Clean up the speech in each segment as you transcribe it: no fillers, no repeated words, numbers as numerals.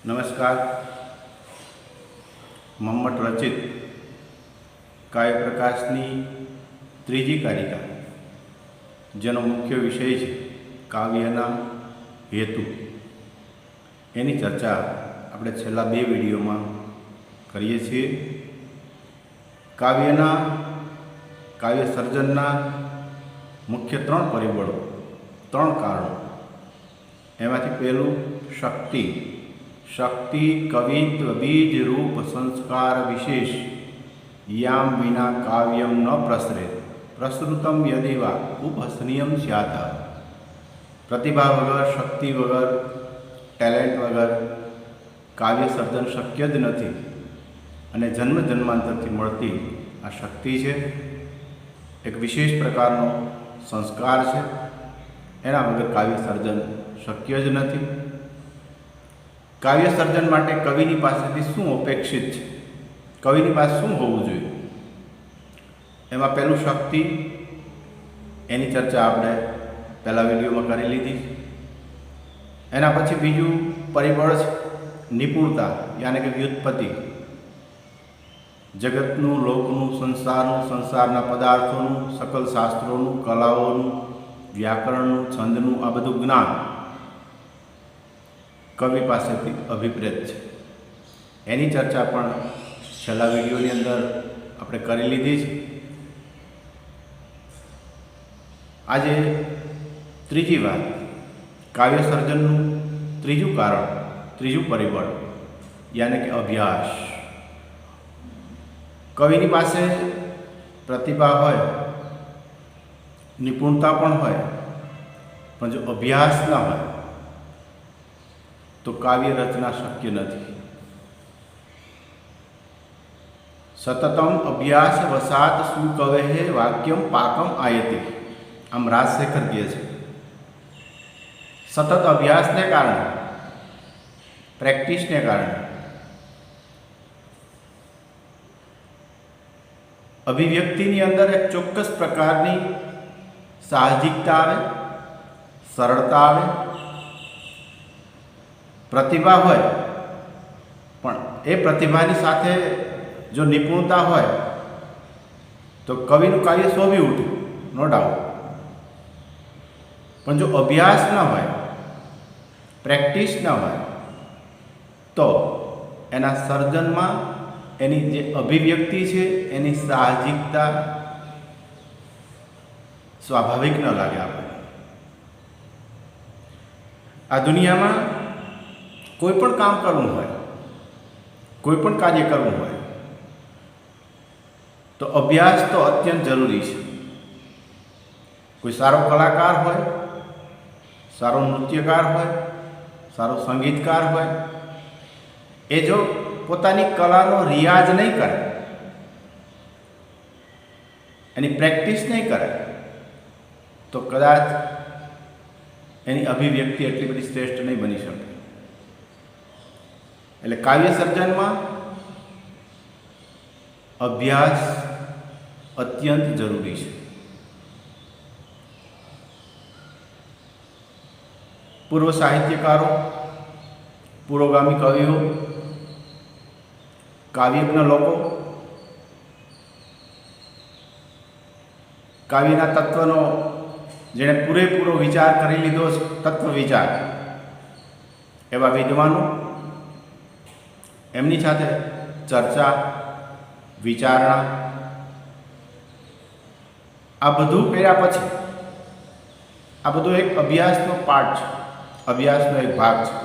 નમસ્કાર. મમ્મટ રચિત કાવ્યપ્રકાશની ત્રીજી કારિકા, જેનો મુખ્ય વિષય છે કાવ્યના હેતુ, એની ચર્ચા આપણે છેલ્લા બે વિડીયોમાં કરીએ છીએ. કાવ્ય સર્જનના મુખ્ય ત્રણ પરિબળો, ત્રણ કારણો. એમાંથી પહેલું શક્તિ. કવિત્વ બીજ રૂપ સંસ્કાર વિશેષ યામ વિના કાવ્યમ ન પ્રસરે પ્રસૃતમ યદિવા ઉપહસનીયમ સ્યાત. પ્રતિભા વગર, શક્તિ વગર, ટેલેન્ટ વગર કાવ્ય સર્જન શક્ય જ નથી. અને જન્મ જન્માંતરથી મળતી આ શક્તિ છે, એક વિશેષ પ્રકારનો સંસ્કાર છે. એના વગર કાવ્ય સર્જન શક્ય જ નથી. કાવ્ય સર્જન માટે કવિની પાસેથી શું અપેક્ષિત છે, કવિની પાસે શું હોવું જોઈએ? એમાં પહેલું શક્તિ, એની ચર્ચા આપણે પહેલા વિડીયોમાં કરી લીધી. એના પછી બીજું પરિબળ છે નિપુણતા, યાની કે વ્યુત્પત્તિ. જગતનું, લોકનું, સંસારનું, સંસારના પદાર્થોનું, સકલ શાસ્ત્રોનું, કલાઓનું, વ્યાકરણનું, છંદનું આ બધું જ્ઞાન કવિ પાસેથી અભિપ્રેત છે. એની ચર્ચા પણ છેલ્લા વિડીયોની અંદર આપણે કરી લીધી છે. આજે ત્રીજી વાત, કાવ્ય સર્જનનું ત્રીજું કારણ, ત્રીજું પરિબળ, યાની કે અભ્યાસ. કવિની પાસે પ્રતિભા હોય, નિપુણતા પણ હોય, પણ જો અભ્યાસ ન હોય તો કાવ્ય રચના શક્ય નથી. સતતમ અભ્યાસ વસાત સુકવેહે વાક્યમ પાકમ આયતિ. આમ રાજશેખર કહે છે. સતત અભ્યાસને કારણે, પ્રેક્ટિસને કારણે અભિવ્યક્તિની અંદર એક ચોક્કસ પ્રકારની સાહજિકતા આવે, સરળતા આવે. પ્રતિભા હોય, પણ એ પ્રતિભાની સાથે જો નિપુણતા હોય તો કવિનું કાવ્ય શોભી ઉઠે, નો ડાઉટ. પણ જો અભ્યાસ ન હોય, પ્રેક્ટિસ ન હોય તો એના સર્જનમાં એની જે અભિવ્યક્તિ છે એની સાહજિકતા સ્વાભાવિક ન લાગે આપણે. આ દુનિયામાં કોઈ પણ કામ કરવું હોય, કોઈ પણ કાર્ય કરવું હોય તો અભ્યાસ તો અત્યંત જરૂરી છે. કોઈ સારો કલાકાર હોય, સારો નૃત્યકાર હોય, સારો સંગીતકાર હોય, એ જો પોતાની કલાનો રિયાઝ નહીં કરે, એની પ્રેક્ટિસ નહીં કરે તો કદાચ એની અભિવ્યક્તિ એટલી બધી શ્રેષ્ઠ નહીં બની શકે. એટલે કાવ્ય સર્જનમાં અભ્યાસ અત્યંત જરૂરી છે. પૂર્વ સાહિત્યકારો, પુરોગામી કવિઓ, કાવ્યજ્ઞ લોકો કાવ્યના તત્વનો જેણે પૂરેપૂરો વિચાર કરી લીધો છે, તત્વ વિચાર, એવા વિદ્વાનો, એમની સાથે ચર્ચા, વિચારણા, આ બધું કર્યા પછી આ બધું એક અભ્યાસનો પાર્ટ છે, અભ્યાસનો એક ભાગ છે.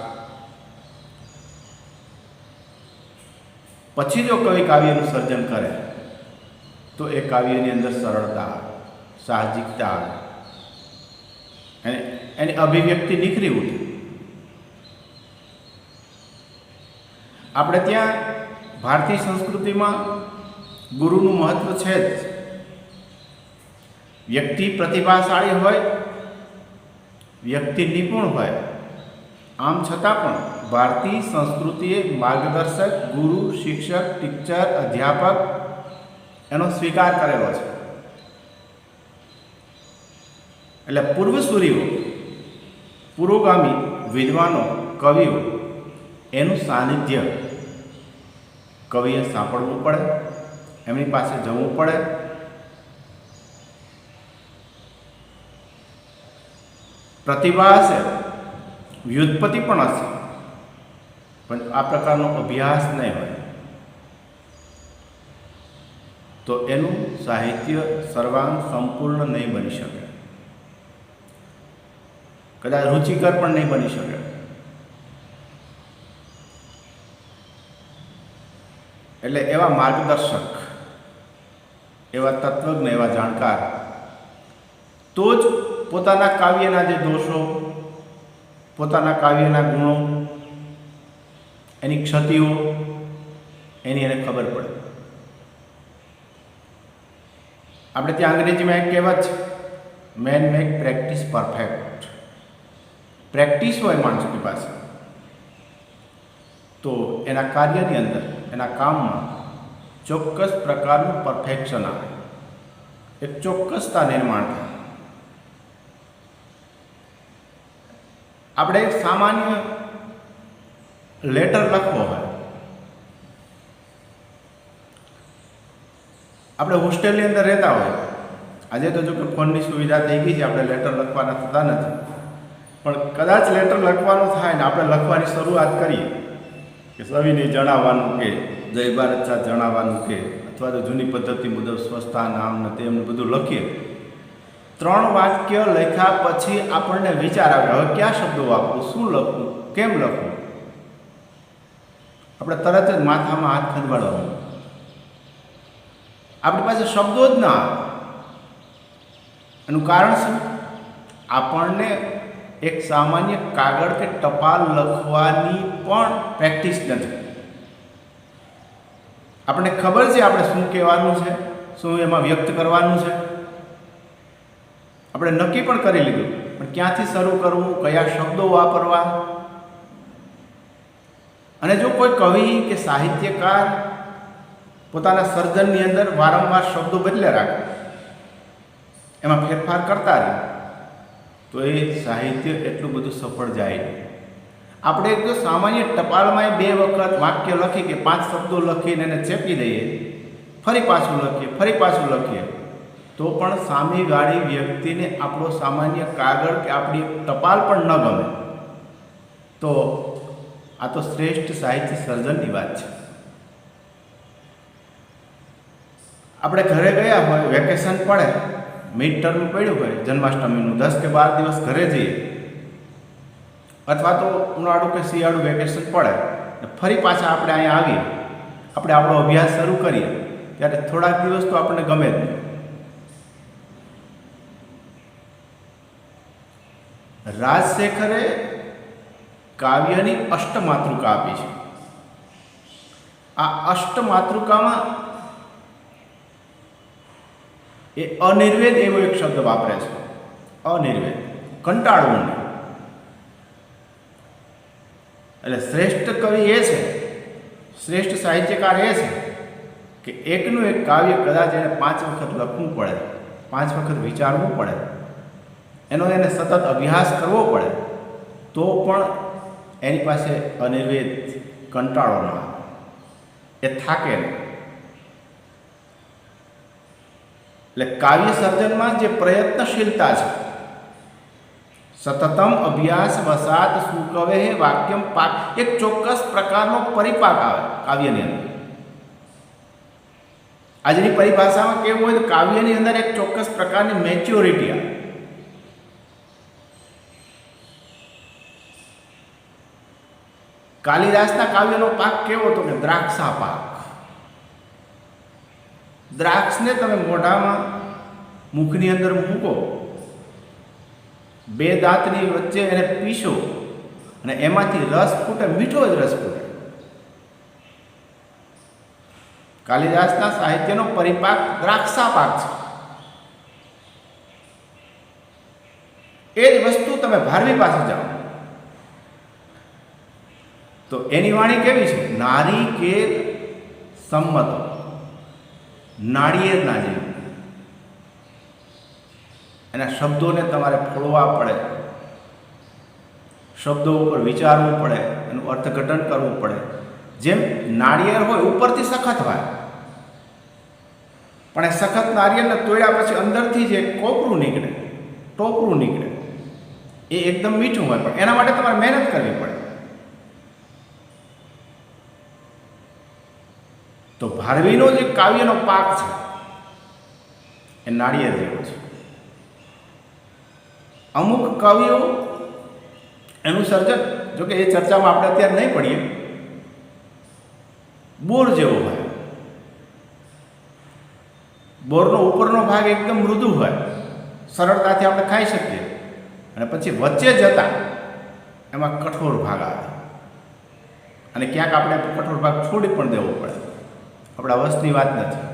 પછી જો કવિ કાવ્યનું સર્જન કરે તો એ કાવ્યની અંદર સરળતા, સાહજિકતા અને એની અભિવ્યક્તિ નીકળી ઉઠે. આપણે ત્યાં ભારતીય સંસ્કૃતિમાં ગુરુનું મહત્વ છે જ. વ્યક્તિ પ્રતિભાશાળી હોય, વ્યક્તિ નિપુણ હોય, આમ છતાં પણ ભારતીય સંસ્કૃતિએ માર્ગદર્શક, ગુરુ, શિક્ષક, ટીચર, અધ્યાપક એનો સ્વીકાર કરેલો છે. એટલે પૂર્વસૂરીઓ, પુરોગામી વિદ્વાનો, કવિઓ એનું સાનિધ્ય કવિએ સાંભળવું પડે, એમની પાસે જવું પડે. પ્રતિભા હશે, વ્યુત્પત્તિ પણ હશે, પણ આ પ્રકારનો અભ્યાસ નહીં હોય તો એનું સાહિત્ય સર્વાંગ સંપૂર્ણ નહીં બની શકે, કદાચ રુચિકર પણ નહીં બની શકે. એટલે એવા માર્ગદર્શક, એવા તત્વજ્ઞ, એવા જાણકાર તો જ પોતાના કાવ્યના જે દોષો, પોતાના કાવ્યના ગુણો, એની ક્ષતિઓ એની એને ખબર પડે. આપણે ત્યાં અંગ્રેજીમાં એક કહેવત છે, man make practice perfect. Practice હોય માણસની પાસે તો એના કાર્યની અંદર, એના કામમાં ચોક્કસ પ્રકારનું પરફેક્શન આવે, એક ચોક્કસતા નિર્માણ થાય. આપણે એક સામાન્ય લેટર લખવો હોય, આપણે હોસ્ટેલની અંદર રહેતા હોય, આજે તો જો કે ફોનની સુવિધા થઈ ગઈ છે, આપણે લેટર લખવાના થતા નથી, પણ કદાચ લેટર લખવાનું થાય ને આપણે લખવાની શરૂઆત કરીએ કે સવિનય જણાવવાનું કે જય ભારત સાથ જણાવવાનું કે અથવા તો જૂની પદ્ધતિ મુજબ સ્વસ્થા નામ ને તેમ બધું લખીએ, 3 વાક્ય લખ્યા પછી આપણને વિચાર આવે હવે કયા શબ્દો વાપરું, શું લખવું, કેમ લખવું. આપણે તરત જ માથામાં હાથ ખંજવાળવાનો, આપણી પાસે શબ્દો જ ના આવે. એનું કારણ શું? આપણને એક સામાન્ય કાગળ કે ટપાલ લખવાની પણ પ્રેક્ટિસ નથી. આપણને ખબર છે આપણે શું કહેવાનું છે, શું એમાં વ્યક્ત કરવાનું છે, આપણે નક્કી પણ કરી લીધું, પણ ક્યાંથી શરૂ કરવું, કયા શબ્દો વાપરવા. અને જો કોઈ કવિ કે સાહિત્યકાર પોતાના સર્જનની અંદર વારંવાર શબ્દો બદલ્યા રાખે, એમાં ફેરફાર કરતા રહે, તો એ સાહિત્ય એટલું બધું સફળ જાય નહીં. આપણે જો સામાન્ય ટપાલમાં 2 વખત વાક્ય લખી કે 5 શબ્દો લખીને એને ચેપી દઈએ, ફરી પાછું લખીએ, ફરી પાછું લખીએ, તો પણ સામેવાળી વ્યક્તિને આપણો સામાન્ય કાગળ કે આપણી ટપાલ પણ ન ગમે. તો આ તો શ્રેષ્ઠ સાહિત્ય સર્જનની વાત છે. આપણે ઘરે ગયા હોય, વેકેશન પડે, મિડ ટર્મ પડ્યું હોય જન્માષ્ટમીનું, 10 કે 12 દિવસ ઘરે જઈએ, અથવા તો ઉનાળું કે શિયાળું વેકેશન પડે, ફરી પાછા આપણે અહીંયા આવીએ, આપણે આપણો અભ્યાસ શરૂ કરીએ, ત્યારે થોડાક દિવસ તો આપણને ગમે જ નહીં. રાજશેખરે કાવ્યની અષ્ટમાતૃકા આપી છે. આ અષ્ટમાતૃકામાં એ અનિર્વેદ એવો એક શબ્દ વાપરે છે. અનિર્વેદ, કંટાળવું નહીં. એટલે શ્રેષ્ઠ કવિ એ છે, શ્રેષ્ઠ સાહિત્યકાર એ છે કે એકનું એક કાવ્ય કદાચ એને 5 વખત લખવું પડે, 5 વખત વિચારવું પડે, એનો એને સતત અભ્યાસ કરવો પડે, તો પણ એની પાસે અનિર્વેદ, કંટાળો ન આવે, એ થાકે નહીં. એટલે કાવ્ય સર્જનમાં જે પ્રયત્નશીલતા છે, સતતમ અભ્યાસ વસાત સુકવે વાક્યમ પાક, એક ચોક્કસ પ્રકારનો પરિપાક આવે કાવ્યની અંદર. આજની પરિભાષામાં કેવું હોય તો કાવ્યની અંદર એક ચોક્કસ પ્રકારની મેચ્યોરિટી આવે. કાલિદાસના કાવ્યનો પાક કેવો હતો કે દ્રાક્ષા પાક. દ્રાક્ષને તમે મોઢામાં, મુખની અંદર મૂકો, 2 દાંતની વચ્ચે એને પીસો અને એમાંથી રસ ફૂટે, મીઠો જ રસ ફૂટે. કાલિદાસના સાહિત્યનો પરિપાક દ્રાક્ષા પાક છે. એ જ વસ્તુ તમે ભારવી પાસે જાઓ તો એની વાણી કેવી છે? નારી કે સંમત, નાળિયેરના જેવી. એના શબ્દોને તમારે ફોડવા પડે, શબ્દો ઉપર વિચારવું પડે, એનું અર્થઘટન કરવું પડે. જેમ નાળિયેર હોય ઉપરથી સખત હોય, પણ એ સખત નાળિયેરને તોડ્યા પછી અંદરથી જે કોપરું નીકળે, ટોપરું નીકળે, એ એકદમ મીઠું હોય, પણ એના માટે તમારે મહેનત કરવી પડે. તો ભારવીનો જે કાવ્યનો પાક છે એ નાળિયેર જેવો છે. અમુક કવિઓ એનું સર્જન, જોકે એ ચર્ચામાં આપણે અત્યારે નહીં પડીએ, બોર જેવો હોય. બોરનો ઉપરનો ભાગ એકદમ મૃદુ હોય, સરળતાથી આપણે ખાઈ શકીએ, અને પછી વચ્ચે જતા એમાં કઠોર ભાગ આવે, અને ક્યાંક આપણે કઠોર ભાગ છોડી પણ દેવો પડે. આપણા વશની વાત નથી.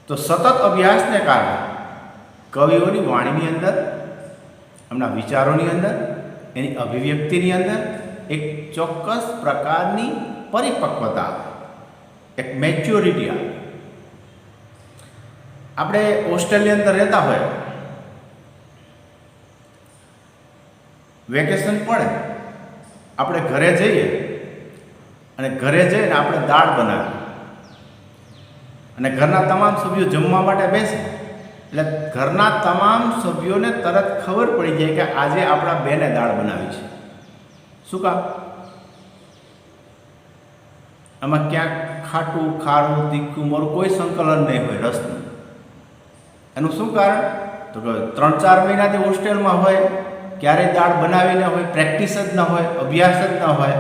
તો સતત અભ્યાસને કારણે કવિઓની વાણીની અંદર, એમના વિચારોની અંદર, એની અભિવ્યક્તિની અંદર એક ચોક્કસ પ્રકારની પરિપક્વતા આવે, એક મેચ્યોરિટી આવે. આપણે હોસ્ટેલની અંદર રહેતા હોય, વેકેશન પડે, આપણે ઘરે જઈએ, અને ઘરે જઈને આપણે દાળ બનાવીએ, અને ઘરના તમામ સભ્યો જમવા માટે બેસે, એટલે ઘરના તમામ સભ્યોને તરત ખબર પડી જાય કે આજે આપણા બેને દાળ બનાવી છે. શું કામ? આમાં ક્યાંક ખાટું, ખારું, તીખું, મોરું કોઈ સંકલન નહીં હોય રસનું. એનું શું કારણ? તો કે 3-4 મહિનાથી હોસ્ટેલમાં હોય, ક્યારેય દાળ બનાવીને હોય, પ્રેક્ટિસ જ ન હોય, અભ્યાસ જ ન હોય,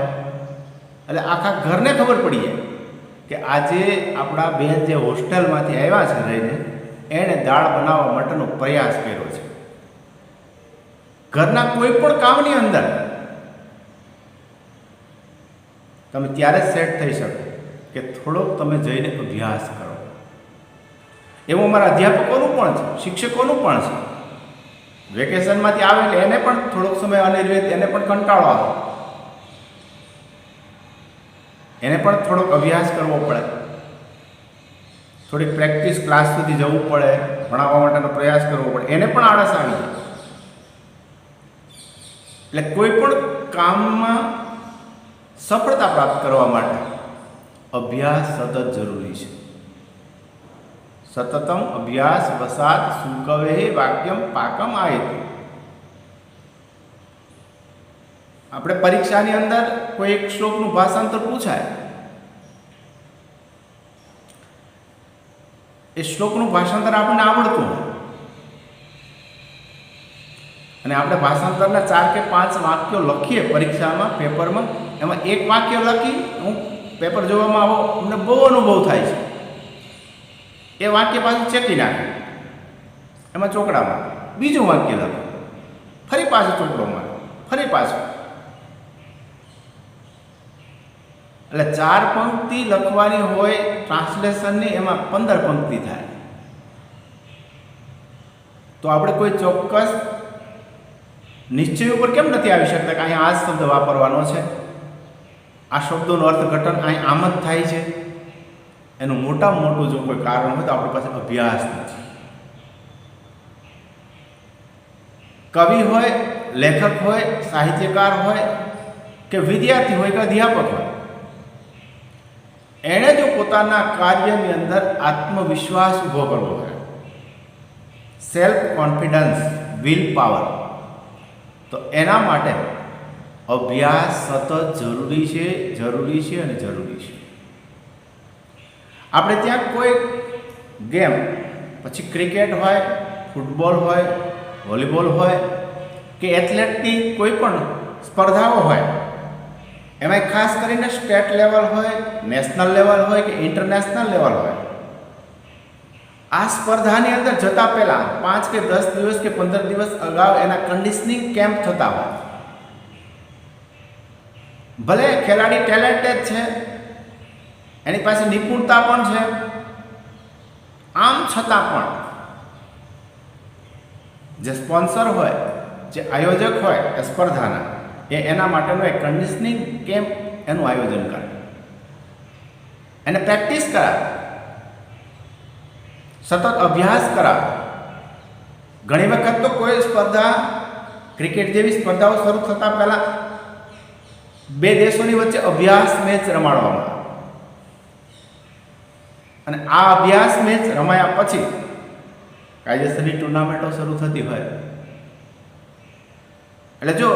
એટલે આખા ઘરને ખબર પડી જાય કે આજે આપણા બેન જે હોસ્ટેલમાંથી આવ્યા છે રહીને, એણે દાળ બનાવવા માટેનો પ્રયાસ કર્યો છે. ઘરના કોઈ પણ કામની અંદર તમે ત્યારે જ સેટ થઈ શકો કે થોડોક તમે જઈને અભ્યાસ કરો. એવું અમારા અધ્યાપકોનું પણ છે, શિક્ષકોનું પણ છે. વેકેશનમાંથી આવે એટલે એને પણ થોડોક સમય અનિર્વિત, એને પણ કંટાળો આવે, એને પણ થોડોક અભ્યાસ કરવો પડે, થોડીક પ્રેક્ટિસ ક્લાસ સુધી જવું પડે, ભણાવવા માટેનો પ્રયાસ કરવો પડે, એને પણ આળસ આવી જાય. એટલે કોઈ પણ કામમાં સફળતા પ્રાપ્ત કરવા માટે અભ્યાસ સતત જરૂરી છે. સતતમ અભ્યાસ વસાત સુકવે વાક્યમ પાકમ આયતે. આપણે પરીક્ષાની અંદર કોઈ એક શ્લોકનું ભાષાંતર પૂછાય, એ શ્લોકનું ભાષાંતર આપણને આવડતું હોય, અને આપણે ભાષાંતરના 4 કે 5 વાક્યો લખીએ પરીક્ષામાં, પેપરમાં, એમાં એક વાક્ય લખી હું પેપર જોવામાં આવો, અમને બહુ અનુભવ થાય છે. એ વાક્ય પાછું ચેકી નાખે, એમાં ચોકડામાં બીજું વાક્ય લખે, ફરી પાછું ચોકડોમાં, ફરી પાછું. એટલે 4 પંક્તિ લખવાની હોય ટ્રાન્સલેશનની, એમાં 15 પંક્તિ થાય. તો આપણે કોઈ ચોક્કસ નિશ્ચય ઉપર કેમ નથી આવી શકતા કે અહીંયા આ જ શબ્દ વાપરવાનો છે, આ શબ્દોનું અર્થઘટન અહીં આમ જ થાય છે? એનું મોટામાં મોટું જો કોઈ કારણ હોય તો આપણી પાસે અભ્યાસ નથી. કવિ હોય, લેખક હોય, સાહિત્યકાર હોય, કે વિદ્યાર્થી હોય કે અધ્યાપક હોય, એણે જો પોતાના કાર્યની અંદર આત્મવિશ્વાસ ઊભો કરવો હોય, સેલ્ફ કોન્ફિડન્સ, વિલ પાવર, તો એના માટે અભ્યાસ સતત જરૂરી છે, જરૂરી છે અને જરૂરી છે. આપણે ત્યાં કોઈ ગેમ, પછી ક્રિકેટ હોય, ફૂટબોલ હોય, વોલીબોલ હોય, કે એથ્લેટની કોઈ પણ સ્પર્ધાઓ હોય, એમાં ખાસ કરીને સ્ટેટ લેવલ હોય, નેશનલ લેવલ હોય કે ઇન્ટરનેશનલ લેવલ હોય, આ સ્પર્ધાની અંદર જતા પહેલાં 5 કે 10 દિવસ કે 15 દિવસ અગાઉ એના કન્ડિશનિંગ કેમ્પ થતા હોય. ભલે ખેલાડી ટેલેન્ટેડ છે, એની પાસે નિપુણતા પણ છે, આમ છતાં પણ જે સ્પોન્સર હોય, જે આયોજક હોય એ સ્પર્ધાના, એ એના માટેનો એક કન્ડિશનિંગ કેમ્પ એનું આયોજન કરે, એને પ્રેક્ટિસ કરાવે, સતત અભ્યાસ કરાવે. ઘણી વખત તો કોઈ સ્પર્ધા ક્રિકેટ જેવી સ્પર્ધાઓ શરૂ થતાં પહેલાં બે દેશોની વચ્ચે અભ્યાસ મેચ રમાડવામાં આવે અને આ અભ્યાસ મેચ રમાયા પછી કાયદેસરની ટુર્નામેન્ટો શરૂ થતી હોય. એટલે જો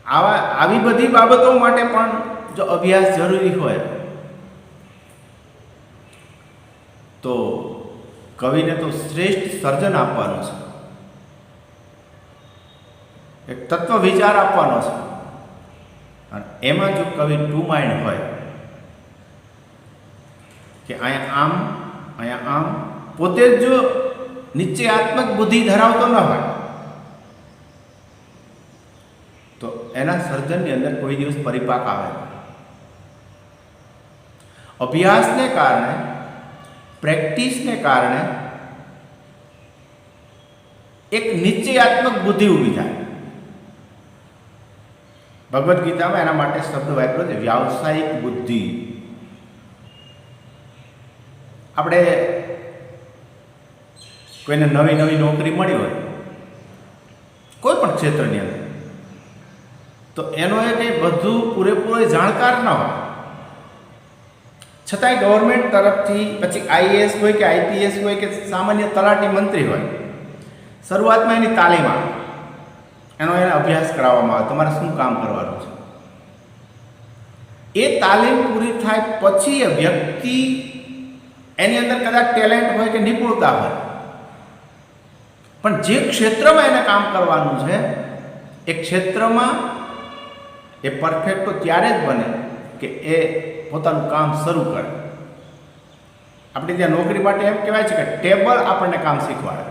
આવી બધી બાબતો માટે પણ જો અભ્યાસ જરૂરી હોય તો કવિને તો શ્રેષ્ઠ સર્જન આપવાનું છે, એક તત્વ વિચાર આપવાનો છે. અને એમાં જો કવિ ટુ માઇન્ડ હોય કે અહીંયા આમ પોતે જ જો નિશ્ચયાત્મક બુદ્ધિ ધરાવતો ન હોય તો એના સર્જનની અંદર કોઈ દિવસ પરિપાક આવે. અભ્યાસને કારણે, પ્રેક્ટિસને કારણે એક નિશ્ચયાત્મક બુદ્ધિ ઊભી થાય. ભગવદ્ ગીતામાં એના માટે શબ્દ વાપર્યો છે વ્યાવસાયિક બુદ્ધિ. આપણે કોઈને નવી નોકરી મળી હોય કોઈ પણ ક્ષેત્રની અંદર, તો એનો એ કંઈ બધું પૂરેપૂરો જાણકાર ન હોય છતાંય ગવર્મેન્ટ તરફથી પછી આઈએએસ હોય કે આઈપીએસ હોય કે સામાન્ય તલાટી મંત્રી હોય, શરૂઆતમાં એની તાલીમ આવે, એને અભ્યાસ કરાવવામાં આવે તમારે શું કામ કરવાનું છે. એ તાલીમ પૂરી થાય પછી એ વ્યક્તિ એની અંદર કદાચ ટેલેન્ટ હોય કે નિપુણતા હોય, પણ જે ક્ષેત્રમાં એને કામ કરવાનું છે એ ક્ષેત્રમાં એ પરફેક્ટ તો ત્યારે જ બને કે એ પોતાનું કામ શરૂ કરે. આપણે ત્યાં નોકરી માટે એમ કહેવાય છે કે ટેબલ આપણને કામ શીખવાડે.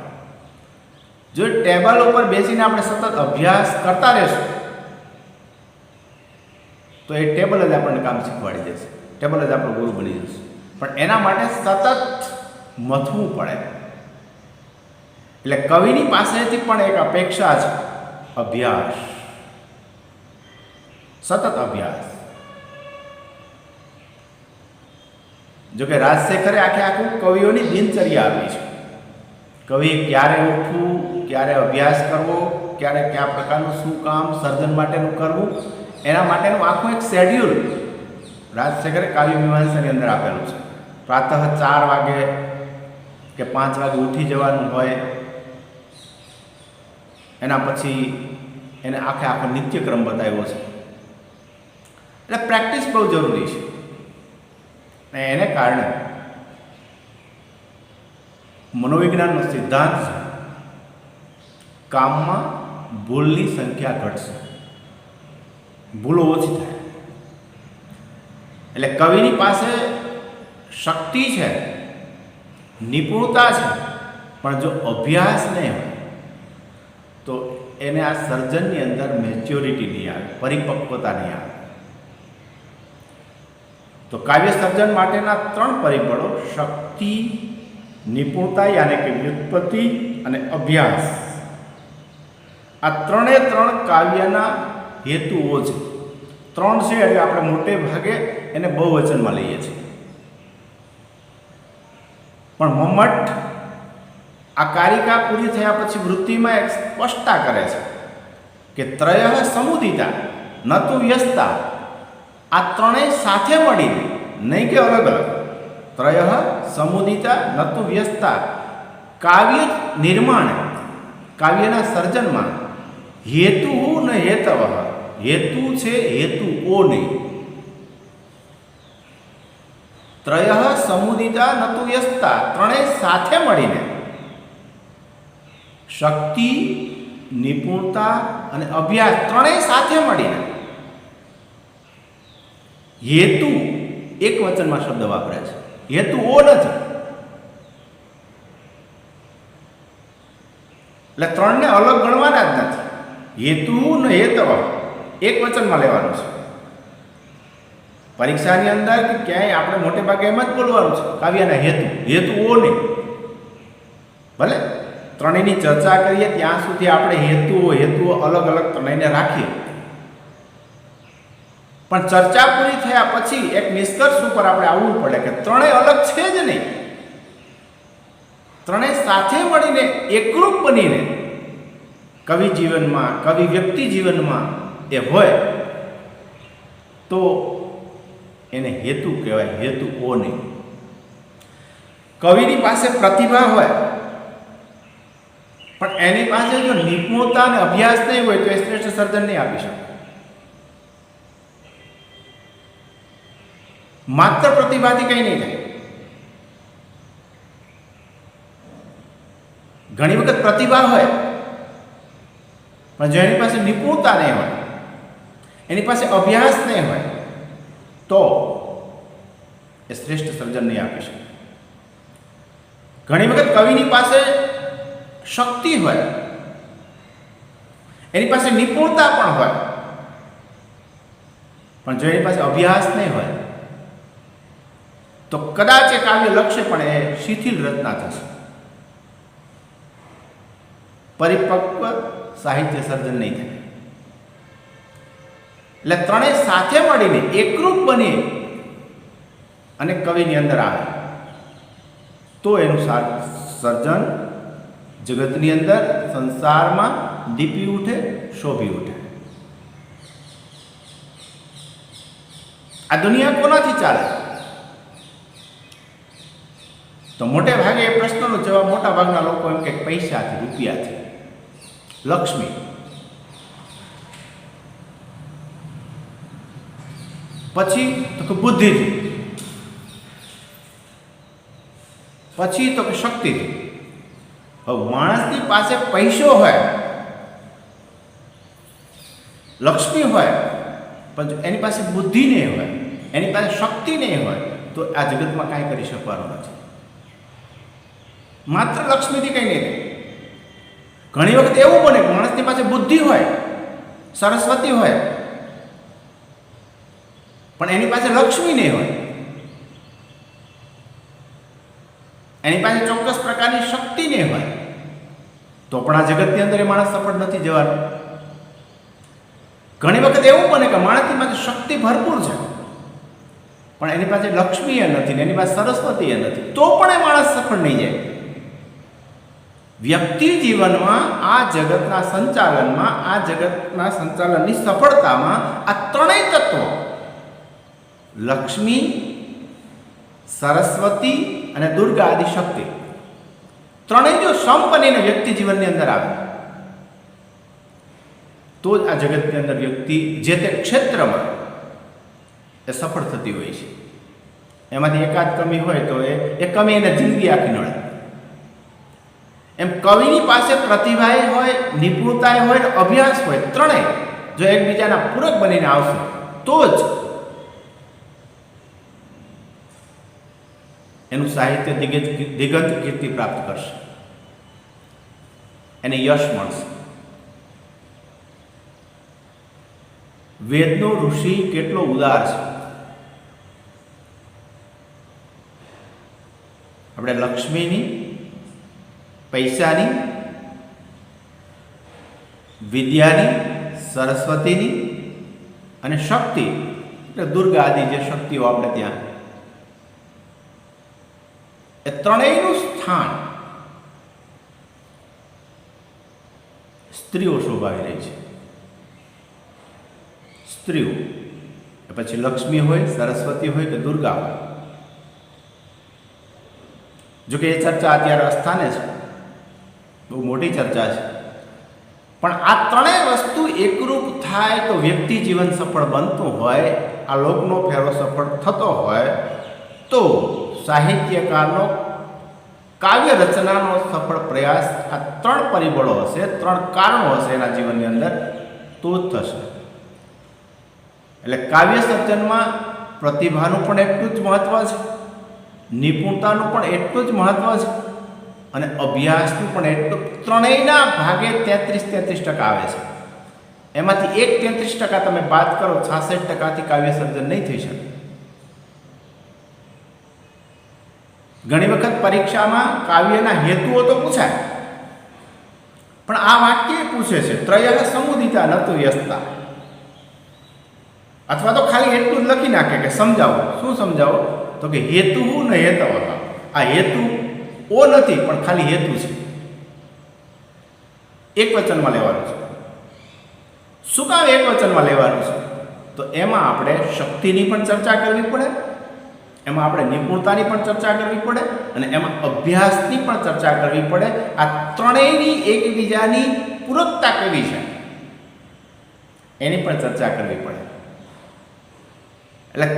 જો ટેબલ ઉપર બેસીને આપણે સતત અભ્યાસ કરતા રહેશું તો એ ટેબલ જ આપણને કામ શીખવાડી દેશે, ટેબલ જ આપણો ગુરુ બની જશે. પણ એના માટે સતત મથવું પડે. એટલે કવિની પાસેથી પણ એક અપેક્ષા છે અભ્યાસ, સતત અભ્યાસ. જોકે રાજશેખરે આખું કવિઓની દિનચર્યા આપી છે. કવિ ક્યારે ઉઠવું, ક્યારે અભ્યાસ કરવો, ક્યારે કયા પ્રકારનું શું કામ સર્જન માટેનું કરવું, એના માટેનું આખું એક શેડ્યુલ રાજશેખરે કાવ્ય મીમાંસાની અંદર આપેલું છે. પ્રાતઃ 4 વાગે કે 5 વાગે ઉઠી જવાનું હોય, એના પછી એને આખો નિત્યક્રમ બતાવ્યો છે. એટલે પ્રેક્ટિસ બહુ જરૂરી છે. અને એને કારણે મનોવિજ્ઞાનનો સિદ્ધાંત છે કામમાં ભૂલની સંખ્યા ઘટશે, ભૂલો ઓછી થાય. એટલે કવિની પાસે શક્તિ છે, નિપુણતા છે, પણ જો અભ્યાસ નહીં હોય તો એને આ સર્જનની અંદર મેચ્યોરિટી નહીં આવે, પરિપક્વતા નહીં આવે. તો કાવ્ય સર્જન માટેના 3 પરિબળો શક્તિ, નિપુણતા યાને કે વ્યુત્પત્તિ અને અભ્યાસ, આ 3 કાવ્યના હેતુઓ છે. 3 છે એટલે આપણે મોટે ભાગે એને બહુવચનમાં લઈએ છીએ. પણ મમ્મટ આ કારિકા પૂરી થયા પછી વૃત્તિમાં એક સ્પષ્ટતા કરે છે કે ત્રયઃ સમુદિતા ન તુ વ્યસ્તા. આ 3 સાથે મળીને, નહીં કે અલગ અલગ, ત્રયઃ સમુદિતા ન તુ વ્યસ્તા. કાવ્ય નિર્માણ, કાવ્યના સર્જનમાં હેતુ ન હેતવ, હેતુ છે હેતુઓ નહીં. ત્રયઃ સમુદિતા ન તુ વ્યસ્તા, 3 સાથે મળીને શક્તિ, નિપુણતા અને અભ્યાસ 3 સાથે મળીને હેતુ, એક વચનમાં શબ્દ વાપરે છે, હેતુઓ નથી. એટલે 3ને અલગ ગણવાના જ નથી. હેતુ ન હેતવ એક વચનમાં લેવાનું છે. પરીક્ષાની અંદર કે ક્યાંય આપણે મોટે ભાગે એમ જ બોલવાનું છે કાવ્યના હેતુઓ નહીં. ભલે 3ની ચર્ચા કરીએ ત્યાં સુધી આપણે હેતુઓ અલગ અલગ 3ને રાખીએ, પણ ચર્ચા પૂરી થયા પછી એક નિષ્કર્ષ ઉપર આપણે આવવું પડે કે 3 અલગ છે જ નહીં. 3 સાથે મળીને એકરૂપ બનીને કવિ જીવનમાં, કવિ વ્યક્તિ જીવનમાં એ હોય તો એને હેતુ કહેવાય, હેતુ ઓ નહીં. કવિની પાસે પ્રતિભા હોય પણ એની પાસે જો નિપુણતા અને અભ્યાસ નહીં હોય તો એ શ્રેષ્ઠ સર્જન નહીં આપી શકે. માત્ર પ્રતિભાથી કંઈ નહીં થાય. ઘણી વખત પ્રતિભા હોય પણ જો એની પાસે નિપુણતા નહીં હોય, એની પાસે અભ્યાસ નહીં હોય તો એ શ્રેષ્ઠ સર્જન નહીં આપી શકે. ઘણી વખત કવિની પાસે શક્તિ હોય, એની પાસે નિપુણતા પણ હોય, પણ જો એની પાસે અભ્યાસ નહીં હોય તો કદાચ એ કાવ્ય લક્ષ્ય પણ એ શિથિલ રચના થશે, પરિપક્વ સાહિત્ય સર્જન નહીં થાય. એટલે ત્રણેય સાથે મળીને એકરૂપ બની અને કવિની અંદર આવે તો એનું સર્જન જગતની અંદર, સંસારમાં દીપી ઉઠે, શોભી ઉઠે. આ દુનિયા કોનાથી ચાલે? તો મોટે ભાગે એ પ્રશ્નનો જવાબ મોટા ભાગના લોકો એમ કે પૈસાથી, રૂપિયાથી, લક્ષ્મી. પછી તો કે બુદ્ધિથી, પછી તો કે શક્તિથી. હવે માણસની પાસે પૈસો હોય, લક્ષ્મી હોય, પણ એની પાસે બુદ્ધિ નહીં હોય, એની પાસે શક્તિ નહીં હોય તો આ જગતમાં કાંઈ કરી શકવાનું નથી. માત્ર લક્ષ્મીથી કંઈ નહીં. ઘણી વખત એવું બને કે માણસની પાસે બુદ્ધિ હોય, સરસ્વતી હોય, પણ એની પાસે લક્ષ્મી નહીં હોય, એની પાસે ચોક્કસ પ્રકારની શક્તિ નહીં હોય તો પણ આ જગતની અંદર એ માણસ સફળ નથી જવાનો. ઘણી વખત એવું બને કે માણસની પાસે શક્તિ ભરપૂર છે પણ એની પાસે લક્ષ્મી એ નથી ને એની પાસે સરસ્વતી એ નથી તો પણ એ માણસ સફળ નહીં જાય. વ્યક્તિ જીવનમાં, આ જગતના સંચાલનમાં, આ જગતના સંચાલનની સફળતામાં આ ત્રણેય તત્વો લક્ષ્મી, સરસ્વતી અને દુર્ગા આદિ શક્તિ ત્રણેય જો સમ બનીને વ્યક્તિ જીવનની અંદર આવે તો જ આ જગતની અંદર વ્યક્તિ જે તે ક્ષેત્રમાં એ સફળ થતી હોય છે. એમાંથી એકાદ કમી હોય તો એ કમી એને જિંદગી આખી નડે. એમ કવિની પાસે પ્રતિભાએ હોય, નિપુણતાએ હોય, અભ્યાસ હોય, ત્રણેય જો એકબીજાના પૂરક બનીને આવશે તો જ એનું સાહિત્ય દિગંત કીર્તિ પ્રાપ્ત કરશે, એને યશ મળશે. વેદનો ઋષિ કેટલો ઉદાર છે. આપણે લક્ષ્મીની, પૈસાની, વિદ્યાની, સરસ્વતીની અને શક્તિ એટલે દુર્ગા આદિ જે શક્તિઓ આપણે ત્યાં, એ ત્રણેયનું સ્થાન સ્ત્રીઓ શોભાવી રહી છે. સ્ત્રીઓ એ પછી લક્ષ્મી હોય, સરસ્વતી હોય કે દુર્ગા હોય. જોકે એ ચર્ચા અત્યારે અસ્થાને છે, બહુ મોટી ચર્ચા છે, પણ આ ત્રણેય વસ્તુ એકરૂપ થાય તો વ્યક્તિ જીવન સફળ બનતું હોય, આ લોકનો ફેરો સફળ થતો હોય તો સાહિત્યકારનો, કાવ્ય રચનાનો સફળ પ્રયાસ આ ત્રણ પરિબળો હશે, ત્રણ કારણો હશે એના જીવનની અંદર તો જ થશે. એટલે કાવ્ય સર્જનમાં પ્રતિભાનું પણ એટલું જ મહત્વ છે, નિપુણતાનું પણ એટલું જ મહત્વ છે અને અભ્યાસનું પણ એટલું. ત્રણેયના ભાગે 33% આવે છે. એમાંથી 33% તમે બાદ કરો, 66%થી કાવ્ય સર્જન નહીં થઈ શકે. ઘણી વખત પરીક્ષામાં કાવ્યના હેતુઓ તો પૂછાય પણ આ વાક્ય પૂછે છે ત્રયઃ સમુદિતા ન તુ વ્યસ્તા, અથવા તો ખાલી એટલું જ લખી નાખે કે સમજાવો. શું સમજાવો? તો કે હેતુ ન હેતવ. આ હેતુ ઓ નથી પણ ખાલી હેતુ છે. એકવચનમાં લેવાનું છે. શું કામ એકવચનમાં લેવાનું છે? તો એમાં આપણે શક્તિની પણ ચર્ચા કરવી પડે, એમાં આપણે નિપુણતાની પણ ચર્ચા કરવી પડે અને એમાં અભ્યાસની પણ ચર્ચા કરવી પડે. આ ત્રણેયની એકબીજાની પૂરકતા કેવી છે એની પણ ચર્ચા કરવી પડે. એટલે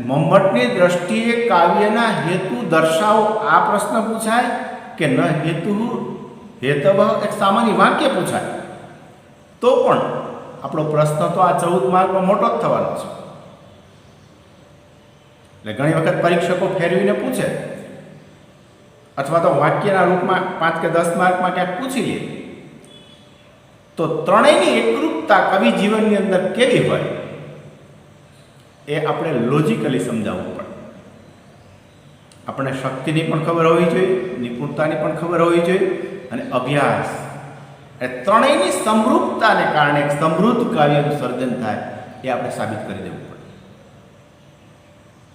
મમ્મટની દ્રષ્ટિએ કાવ્યના હેતુ દર્શાવો આ પ્રશ્ન પૂછાય કે ન હેતુ હેતવ એક સામાન્ય વાક્ય પૂછાય તો પણ આપણો પ્રશ્ન તો આ 14 માર્કનો મોટો જ થવાનો છે. એટલે ઘણી વખત પરીક્ષકો ફેરવીને પૂછે અથવા તો વાક્યના રૂપમાં 5 કે 10 માર્કમાં ક્યાંક પૂછી લે તો ત્રણેયની એકરૂપતા કવિ જીવનની અંદર કેવી હોય એ આપણે લોજિકલી સમજાવવું પડે. આપણને શક્તિની પણ ખબર હોવી જોઈએ, નિપુણતાની પણ ખબર હોવી જોઈએ અને અભ્યાસ એ ત્રણેયની સમરૂપતાને કારણે એક સમૃદ્ધ કાવ્યનું સર્જન થાય એ આપણે સાબિત કરી દેવું પડે.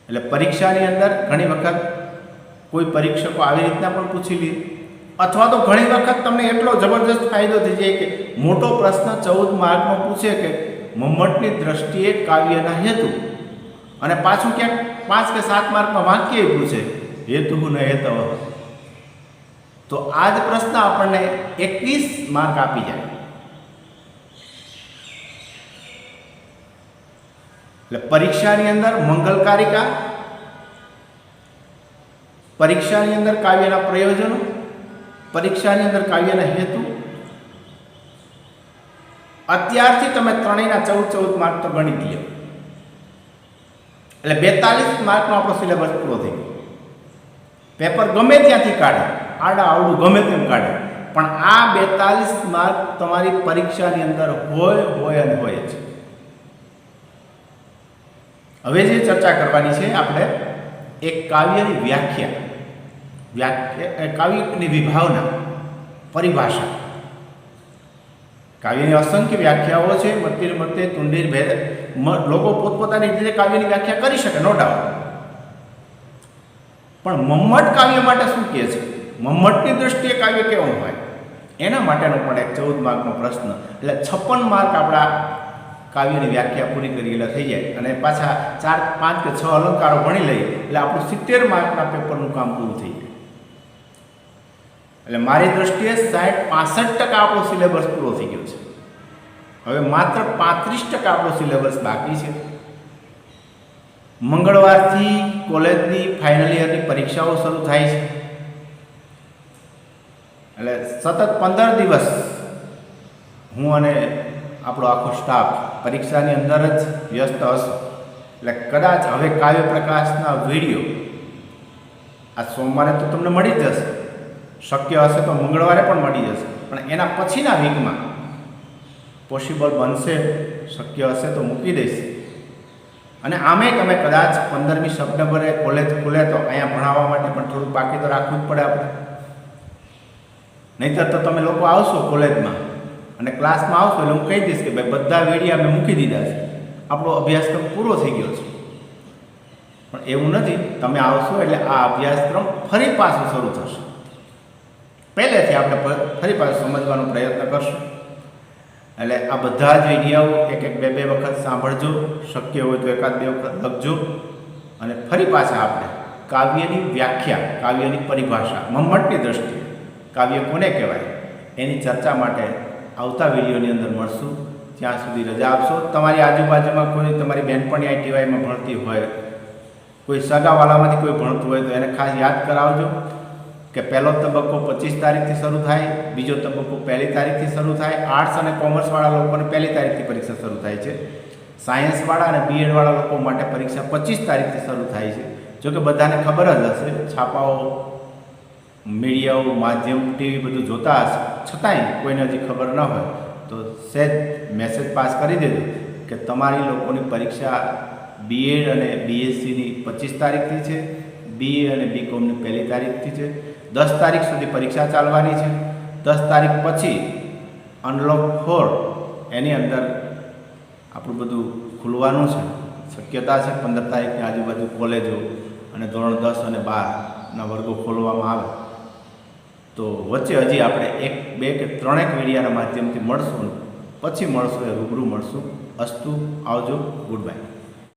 એટલે પરીક્ષાની અંદર ઘણી વખત કોઈ પરીક્ષકો આવી રીતના પણ પૂછી લે અથવા તો ઘણી વખત તમને એટલો જબરજસ્ત ફાયદો થઈ જાય કે મોટો પ્રશ્ન 14 માર્કનો પૂછે કે મમ્મટની દ્રષ્ટિએ કાવ્યના હેતુ અને પાછું ક્યાંક 5 કે 7 માર્કમાં વાક્ય પૂછે હેતુ ન હેતવ, તો આ જ પ્રશ્ન આપણને 21 માર્ક આપી જાય. એટલે પરીક્ષાની અંદર મંગલકારિકા, પરીક્ષાની અંદર કાવ્યના પ્રયોજનો, પરીક્ષાની અંદર કાવ્યના હેતુ, અત્યારથી તમે ત્રણેયના 14 માર્ક તો ગણી લો. એટલે 42 માર્કનો આપણો સિલેબસ પૂરો થઈ ગયો. પેપર ગમે ત્યાંથી કાઢે, આડા આવડું ગમે તેમ કાઢે, પણ આ 42 માર્ક તમારી પરીક્ષાની અંદર હોય અને હોય છે. હવે જે ચર્ચા કરવાની છે આપણે એક કાવ્યની વ્યાખ્યા, કાવ્યની વિભાવના, પરિભાષા. કાવ્યની અસંખ્ય વ્યાખ્યાઓ છે, મત્તીર મતે તુંડીર ભેદ, લોકો પોતપોતાની રીતે કાવ્યની વ્યાખ્યા કરી શકે, નો ડાઉટ. પણ મમ્મટ કાવ્ય માટે શું કહે છે, મમ્મટની દ્રષ્ટિએ કાવ્ય કેવું હોય એના માટેનો પણ એક 14 માર્કનો પ્રશ્ન. એટલે 56 માર્ક આપણા કાવ્યની વ્યાખ્યા પૂરી કરેલા થઈ જાય અને પાછા 4, 5 કે 6 અલંકારો ભણી લઈએ એટલે આપણું 70 માર્કના પેપરનું કામ પૂરું થઈ જાય. એટલે મારી દ્રષ્ટિએ 65% આપણો સિલેબસ પૂરો થઈ ગયો છે. હવે માત્ર 35% આપણો સિલેબસ બાકી છે. મંગળવારથી કોલેજની ફાઇનલ યરની પરીક્ષાઓ શરૂ થાય છે. એટલે સતત 15 દિવસ હું અને આપણો આખો સ્ટાફ પરીક્ષાની અંદર જ વ્યસ્ત હશે. એટલે કદાચ હવે કાવ્ય પ્રકાશના વિડીયો આ સોમવારે તો તમને મળી જ જશે, શક્ય હશે તો મંગળવારે પણ મળી જશે, પણ એના પછીના વીકમાં પોસિબલ બનશે, શક્ય હશે તો મૂકી દઈશ. અને આમે તમે કદાચ 15મી સપ્ટેમ્બરે કોલેજ ખુલે તો અહીંયા ભણાવવા માટે પણ થોડુંક બાકી તો રાખવું જ પડે આપણે. નહીંતર તો તમે લોકો આવશો કોલેજમાં અને ક્લાસમાં આવશો એટલે હું કહી દઈશ કે ભાઈ બધા વિડીયો અમે મૂકી દીધા છે, આપણો અભ્યાસક્રમ પૂરો થઈ ગયો છે. પણ એવું નથી, તમે આવશો એટલે આ અભ્યાસક્રમ ફરી પાછું શરૂ થશે. પહેલેથી આપણે ફરી પાછું સમજવાનો પ્રયત્ન કરશું. એટલે આ બધા જ વિડીયો એક 2 વખત સાંભળજો, શક્ય હોય તો 1-2 વખત લખજો અને ફરી પાછા આપણે કાવ્યની વ્યાખ્યા, કાવ્યની પરિભાષા, મમ્મટની દ્રષ્ટિએ કાવ્ય કોને કહેવાય એની ચર્ચા માટે આવતા વિડીયોની અંદર મળશું. ત્યાં સુધી રજા આપશો. તમારી આજુબાજુમાં કોઈ તમારી બહેનપણી ITYમાં ભણતી હોય, કોઈ સગાવાલામાંથી કોઈ ભણતું હોય તો એને ખાસ યાદ કરાવજો કે પહેલો તબક્કો 25 તારીખથી શરૂ થાય, બીજો તબક્કો 1 તારીખથી શરૂ થાય. આર્ટ્સ અને કોમર્સવાળા લોકોને 1 તારીખથી પરીક્ષા શરૂ થાય છે. સાયન્સવાળા અને BEdવાળા લોકો માટે પરીક્ષા 25 તારીખથી શરૂ થાય છે. જોકે બધાને ખબર જ હશે, છાપાઓ, મીડિયાઓ, માધ્યમ, ટીવી બધું જોતા હશે, છતાંય કોઈને હજી ખબર ન હોય તો સહેજ મેસેજ પાસ કરી દેજો કે તમારી લોકોની પરીક્ષા BEd અને BScની 25 તારીખથી છે, BA અને BComની 1 તારીખથી છે. 10 તારીખ સુધી પરીક્ષા ચાલવાની છે. 10 તારીખ પછી અનલોક 4 એની અંદર આપણું બધું ખુલવાનું છે, શક્યતા છે 15 તારીખની આજુબાજુ કોલેજો અને ધોરણ 10 અને 12ના વર્ગો ખોલવામાં આવે. તો વચ્ચે હજી આપણે 1, 2 કે 3 વિડીયાના માધ્યમથી મળશું, પછી મળશું એ રૂબરૂ મળશું. અસ્તુ, આવજો, ગુડ બાય.